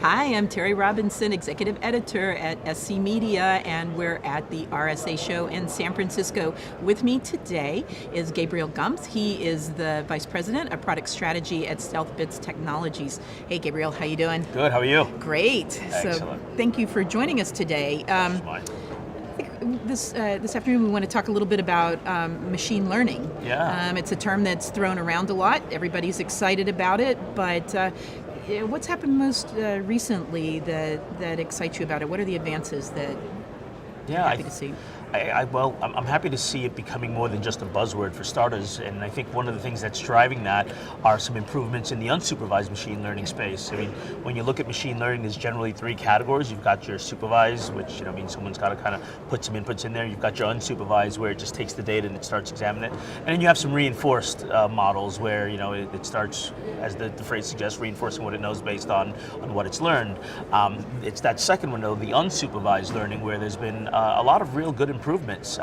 Hi, I'm Teri Robinson, Executive Editor at SC Media, and we're at the RSA show in San Francisco. With me today is Gabriel Gumbs. He is the Vice President of Product Strategy at STEALTHbits Technologies. Hey, Gabriel, how you doing? Good, how are you? Great. Excellent. So thank you for joining us today. This afternoon we want to talk a little bit about machine learning. Yeah. It's a term that's thrown around a lot. Everybody's excited about it, but what's happened most recently that excites you about it? What are the advances that you're happy to see? I'm happy to see it becoming more than just a buzzword for starters, and I think one of the things that's driving that are some improvements in the unsupervised machine learning space. I mean, when you look at machine learning, there's generally three categories. You've got your supervised, which means someone's got to kind of put some inputs in there. You've got your unsupervised, where it just takes the data and it starts examining it. And then you have some reinforced models, where it starts, as the phrase suggests, reinforcing what it knows based on what it's learned. It's that second one, though, the unsupervised learning, where there's been a lot of real good improvements,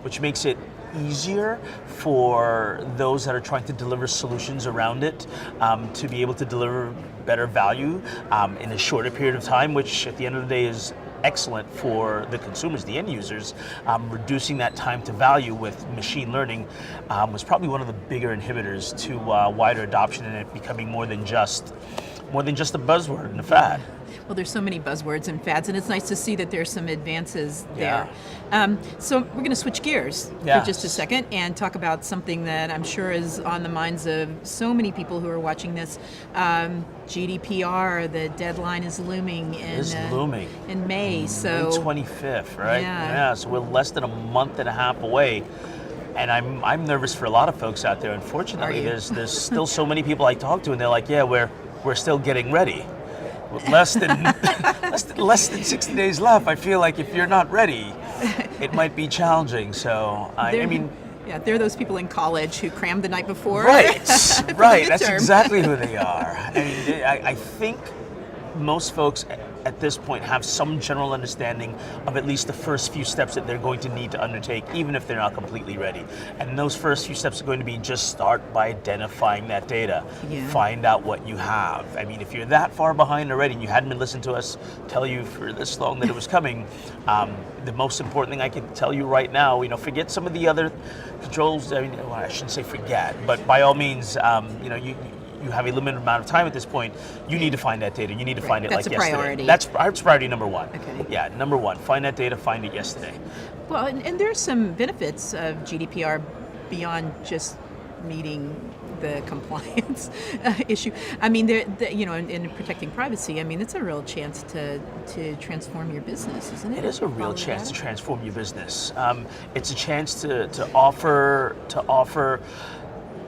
which makes it easier for those that are trying to deliver solutions around it to be able to deliver better value in a shorter period of time, which at the end of the day is excellent for the consumers, the end users. Reducing that time to value with machine learning was probably one of the bigger inhibitors to wider adoption and it becoming more than just a buzzword and a fad. Well, there's so many buzzwords and fads, and it's nice to see that there's some advances there. Yeah. So we're going to switch gears for just a second and talk about something that I'm sure is on the minds of so many people who are watching this. GDPR, the deadline is looming in May. So May 25th, right? Yeah. So we're less than a month and a half away. And I'm nervous for a lot of folks out there. Unfortunately, there's still so many people I talk to, and they're like, yeah, we're still getting ready. With less than 60 days left, I feel like if you're not ready, it might be challenging. So yeah, they're those people in college who crammed the night before. Right, right. That's exactly who they are. I think most folks at this point have some general understanding of at least the first few steps that they're going to need to undertake, even if they're not completely ready. And those first few steps are going to be just start by identifying that data. Yeah. Find out what you have. I mean, if you're that far behind already and you hadn't been listening to us tell you for this long that it was coming, the most important thing I can tell you right now, forget some of the other controls. I shouldn't say forget, but by all means, you have a limited amount of time at this point. You need to find that data. You need to find it That's like a yesterday. priority. That's priority number one. Okay. Yeah, number one. Find that data. Find it yesterday. Well, and there's some benefits of GDPR beyond just meeting the compliance issue. I mean, in protecting privacy, I mean, it's a real chance to transform your business, isn't it? It is a real chance to transform your business. It's a chance to offer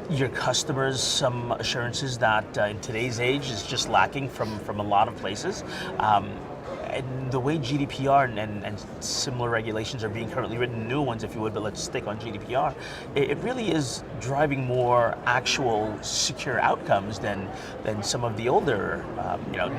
your customers some assurances that in today's age is just lacking from a lot of places. And the way GDPR and similar regulations are being currently written, new ones if you would, but let's stick on GDPR, it really is driving more actual secure outcomes than some of the older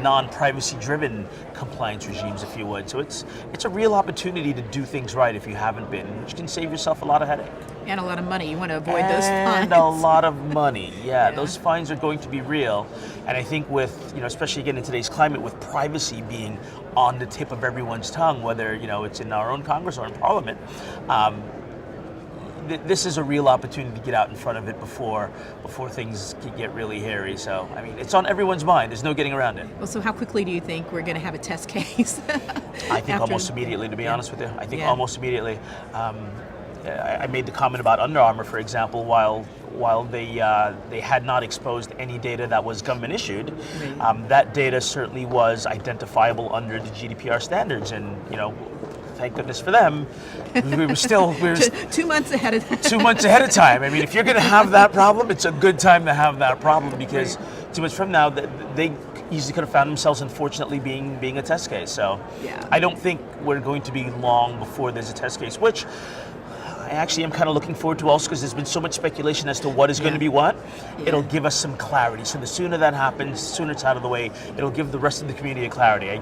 non-privacy driven compliance regimes, if you would. So it's a real opportunity to do things right if you haven't been, which can save yourself a lot of headache. And a lot of money. You want to avoid those fines. And a lot of money. Yeah, those fines are going to be real. And I think with, especially again in today's climate, with privacy being on the tip of everyone's tongue, whether, it's in our own Congress or in Parliament, this is a real opportunity to get out in front of it before things can get really hairy. So, I mean, it's on everyone's mind. There's no getting around it. Well, so how quickly do you think we're going to have a test case? I think almost immediately, to be honest with you. I think almost immediately. I made the comment about Under Armour, for example, while they had not exposed any data that was government issued. Right. That data certainly was identifiable under the GDPR standards, and thank goodness for them. We were 2 months ahead of time. 2 months ahead of time. I mean, if you're going to have that problem, it's a good time to have that problem, because 2 months from now, they easily could have found themselves, unfortunately, being a test case. So I don't think we're going to be long before there's a test case, which I actually am kind of looking forward to also, because there's been so much speculation as to what is going to be what. It'll give us some clarity. So the sooner that happens, the sooner it's out of the way, it'll give the rest of the community a clarity. I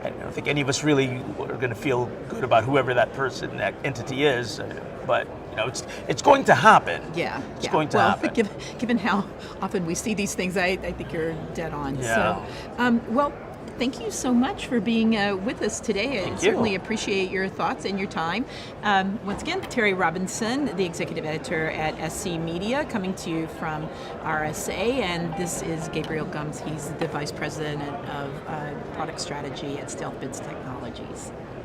don't think any of us really are going to feel good about whoever that person, that entity is, but it's going to happen. It's going to happen. Given how often we see these things, I think you're dead on. Yeah. So, Thank you so much for being with us today. I Thank certainly you. appreciate your thoughts and your time. Once again, Teri Robinson, the executive editor at SC Media, coming to you from RSA, and this is Gabriel Gumbs. He's the vice president of product strategy at STEALTHbits Technologies.